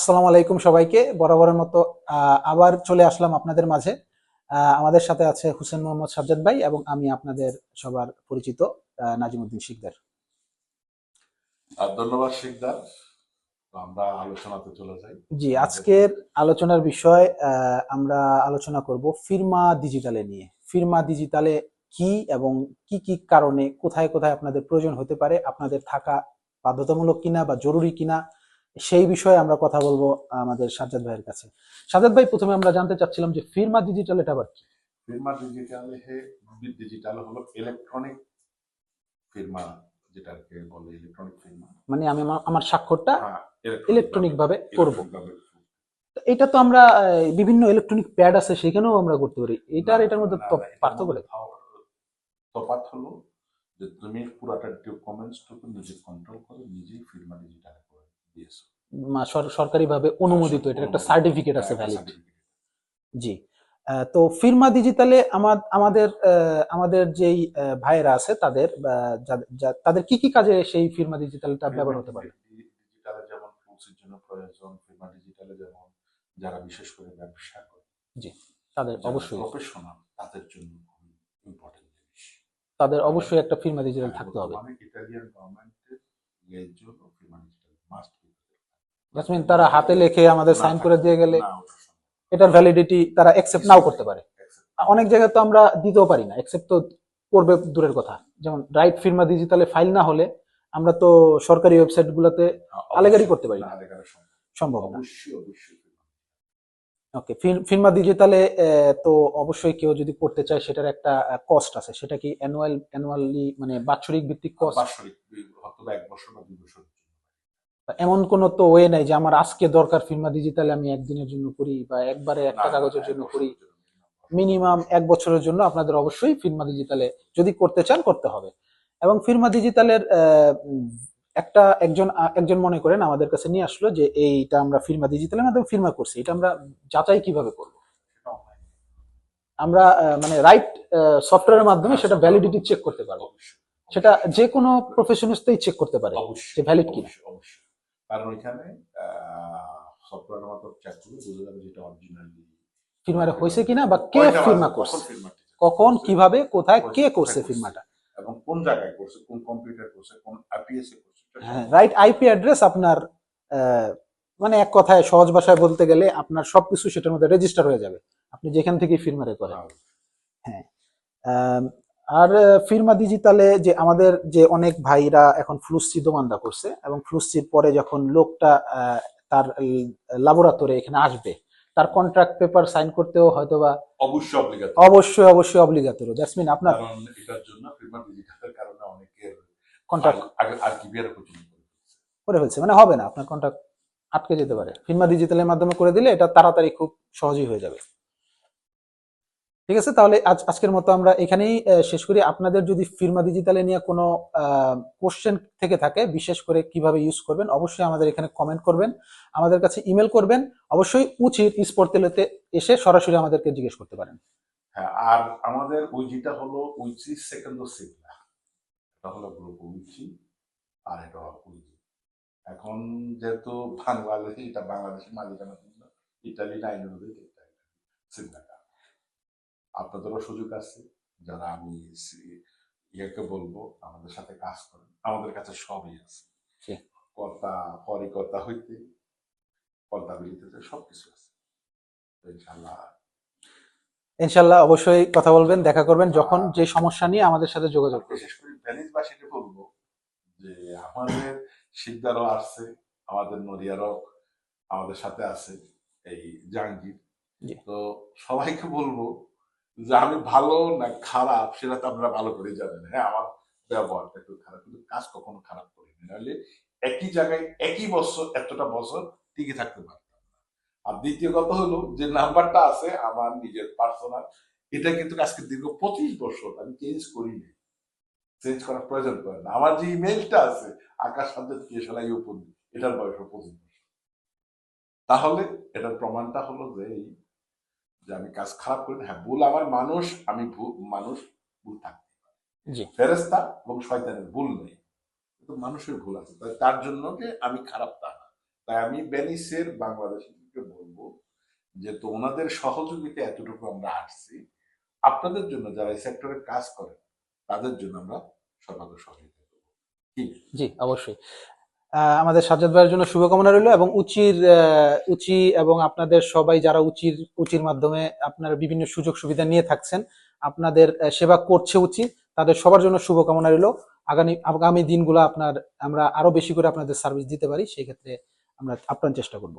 আসসালামু আলাইকুম সবাইকে। বরাবরের মতো আবার চলে আসলাম আপনাদের মাঝে। আমাদের সাথে আছে হুসেন মোহাম্মদ সাজ্জাদ ভাই এবং আমি আপনাদের সবার পরিচিত নাজিমউদ্দিন শিকদার। ধন্যবাদ শিকদার। আমরা আলোচনাতে চলে যাই। জি, আজকের আলোচনার বিষয় আমরা আলোচনা করব ফিরমা ডিজিটালে নিয়ে। ফিরমা ডিজিটালে কি এবং কি কি কারণে কোথায় কোথায় আপনাদের প্রয়োজন হতে পারে, আপনাদের থাকা বাধ্যতামূলক কিনা বা জরুরি কিনা, সেই বিষয়ে আমরা কথা বলবো আমাদের সাজ্জাদ ভাইয়ের কাছে। সাজ্জাদ ভাই, প্রথমে আমরা জানতে চাচ্ছিলাম যে ফিরমা ডিজিটাল এটা আবার কি? ফিরমা ডিজিটাল হলো ইলেকট্রনিক ফিরমা, যেটাকে বলে ইলেকট্রনিক ফিরমা। মানে আমি আমার স্বাক্ষরটা হ্যাঁ, ইলেকট্রনিক ভাবে করব। ভাবে। এটা তো আমরা বিভিন্ন ইলেকট্রনিক প্যাড আছে, সেখানেও আমরা করতে পারি। এটার এটার মধ্যে পার্থক্য কি? তফাৎ হলো যে তুমি পুরাটা ডকুমেন্টসটুকু নিজে কন্ট্রোল করে নিজেই ফিরমা ডিজিটাল করে দিয়েছো। সরকারি ভাবে অনুমোদিত, এটার একটা সার্টিফিকেট আছে, ভ্যালিড। সার্টিফিকেট। জি। তো ফিরমা ডিজিটালে আমাদের আমাদের যেই ভাইয়েরা আছে তাদের তাদের কি কি কাজে সেই ফিরমা ডিজিটালটা ব্যবহার হতে পারে? ডিজিটালে যেমন ফ্লুক্সের জন্য প্রয়োজন, ফিরমা ডিজিটালে যেমন যারা বিশেষ করে ব্যবসা করে, জি, তাদের যারা অবশ্যই প্রফেশনাল, তাদের জন্য খুবই ইম্পর্টেন্ট জিনিস। তাদের অবশ্যই একটা ফিরমা ডিজিটাল থাকতে হবে। বর্তমানে ইটালিয়ান গভর্নমেন্টের এর জন্য ফিরমা ডিজিটাল মাস্ট বি। জাসমিন, তারা হাতে লেখে আমাদের সাইন করে দিয়ে গেলে না, ওটা এটার ভ্যালিডিটি তারা অ্যাকসেপ্ট নাও করতে পারে। অনেক জায়গায় তো আমরা দিতেও পারি না, অ্যাকসেপ্ট তো করবে দূরের কথা। যেমন রাইট ফিরমা ডিজিটালে ফাইল না হলে আমরা তো সরকারি ওয়েবসাইট গুলোতে আলেগারি করতে পারি না, সম্ভব না। অবশ্যই অবশ্যই। ওকে, ফিরমা ডিজিটালে তো অবশ্যই কেউ যদি করতে চায় সেটার একটা কস্ট আছে। সেটা কি অ্যানুয়ালি মানে বাৎসরিক ভিত্তিক কস্ট? বাৎসরিক অথবা 1 বছর বা 2 বছর। এমন কোনো তো ওয়ে নাই যে আমার আজকে দরকার ফিরমা ডিজিটালে আমি একদিনের জন্য করি বা একবারে একটা কাগজের জন্য করি। মিনিমাম 1 বছরের জন্য আপনাদের অবশ্যই ফিরমা ডিজিটালে যদি করতে চান করতে হবে। এবং ফিরমা ডিজিটালের একটা একজন একজন মনে করেন আমাদের কাছে নিয়ে আসলো যে এইটা আমরা ফিরমা ডিজিটালের মাধ্যমে ফিরমা করছি, এটা আমরা যাচাই কিভাবে করব? আমরা মানে রাইট সফটওয়্যারের মাধ্যমে সেটা ভ্যালিডিটি চেক করতে পারবো। সেটা যে কোনো প্রফেশনিস্টই চেক করতে পারে যে ভ্যালিড কিনা। অবশ্যই, কারণ ওইখানে সফটওয়্যারের মাধ্যমে চেক করলে বোঝা যাবে যেটা অরিজিনালি ফিরমাটা হয়েছে কিনা বা কে ফিরমা করছে, কখন, কিভাবে, কোথায়, কে করছে ফিরমাটা, এবং কোন জায়গায় করছে, কোন কম্পিউটার করছে, কোন আইপিএস এ করছে। হ্যাঁ, রাইট আইপি অ্যাড্রেস আপনার, মানে এক কথায় সহজ ভাষায় বলতে গেলে আপনার সবকিছু সেটার মধ্যে রেজিস্টার হয়ে যাবে, আপনি যেখান থেকে ফিরমারে করেন। হ্যাঁ। আর ফিরমা ডিজিটালে যে আমাদের যে অনেক ভাইরা এখন ফ্লুসি দোমান্দা করছে এবং ফ্লুসির পরে যখন লোকটা তার ল্যাবরেটরি এখানে আসবে, তার কন্ট্রাক্ট পেপার সাইন করতেও হয়তোবা অবশ্যই অবশ্যই অব্লিগাতরি। দ্যাটস মিন আপনার কারণ এটার জন্য ফিরমা ডিজিটালের কারণে অনেকের কন্ট্রাক্ট আরকিবিআর পর্যন্ত করে ফেলছে, মানে হবে না, আপনার কন্ট্রাক্ট আটকে যেতে পারে। ফিরমা ডিজিটালের মাধ্যমে করে দিলে এটা তাড়াতাড়ি খুব সহজই হয়ে যাবে। ঠিক আছে, তাহলে আজকের মতো আমরা এখানেই শেষ করি। আপনাদের যদি ফিরমা ডিজিটালে নিয়ে কোনো কোশ্চেন থেকে থাকে, বিশেষ করে কিভাবে ইউজ করবেন, অবশ্যই আমাদের এখানে কমেন্ট করবেন, আমাদের কাছে ইমেল করবেন। অবশ্যই উচিত স্পর্টেলেতে এসে সরাসরি আমাদেরকে জিজ্ঞেস করতে পারেন। হ্যাঁ, আর আমাদের ওই যেটা হলো উইচি সেকেন্ড সিগলা, এটা হলো গ্রুপ উইচি, আর এটা হলো উইচি। এখন যেহেতু বাংলাদেশি, এটা বাংলাদেশের মালিকানা, ইটালি নাইনদের সিগনাটা আপনাদেরও সুযোগ আছে। যারা আমি ইয়াকে বলবো আমাদের সাথে কাজ করেন, আমাদের কাছে সবই আছে, কর্তা পরিকর্তা হইতে কর্তা বিলিতে সবকিছু আছে। ইনশাল্লাহ ইনশাল্লাহ অবশ্যই কথা বলবেন, দেখা করবেন যখন যে সমস্যা নিয়ে আমাদের সাথে যোগাযোগ করবেন। বিশেষ করে ভ্যালিসবাসীকে বলবো যে আমাদের শিকদারও আসছে, আমাদের নদিয়ারও আমাদের সাথে আছে, এই জাহাঙ্গীর। তো সবাইকে বলবো যে আমি ভালো না খারাপ সেটা তো আপনারা ভালো করে জানেন। হ্যাঁ, আমার ব্যবহারটা একটু খারাপ, কিন্তু কাজ কখনো খারাপ করিনি, নাহলে একই জায়গায় একই বছর এতটা বছর টিকে থাকতে পারতাম না। আর দ্বিতীয় কথা হলো যে নাম্বারটা আছে আমার নিজের পার্সোনাল, এটা কিন্তু আজকে দীর্ঘ 25 বছর আমি চেঞ্জ করিনি, চেঞ্জ করার প্রয়োজন পড়ে না। আমার যে ইমেলটা আছে আকাশ সাজ্জাদ কেশালাই উপর, এটার বয়স 25 বছর। তাহলে এটার প্রমাণটা হলো যে আমি কাজ খারাপ করি না। হ্যাঁ, ভুল আমার মানুষ, আমি মানুষ, ভুল থাকতে পারে, ফেরেশতা এবং শয়তানের ভুল নেই, কিন্তু মানুষের ভুল আছে। তার জন্য যে আমি খারাপ তা না, তাই আমি বেনিসের বাংলাদেশকে বলবো যে তো ওনাদের সহযোগিতা এতটুকু আমরা আসছি, আপনাদের জন্য যারা এই সেক্টরে কাজ করেন তাদের জন্য আমরা সর্বাগ্র সহযোগিতা করবো। কি জি, অবশ্যই। আমাদের সাজ্জাদ ভাইয়ের জন্য শুভকামনা রইল, এবং উচি এবং আপনাদের সবাই যারা উচির মাধ্যমে আপনারা বিভিন্ন সুযোগ সুবিধা নিয়ে থাকছেন, আপনাদের সেবা করছে উচি, তাদের সবার জন্য শুভকামনা রইল। আগামী দিনগুলো আমরা আরো বেশি করে আপনাদের সার্ভিস দিতে পারি, সেই ক্ষেত্রে আমরা আপ্রাণ চেষ্টা করব।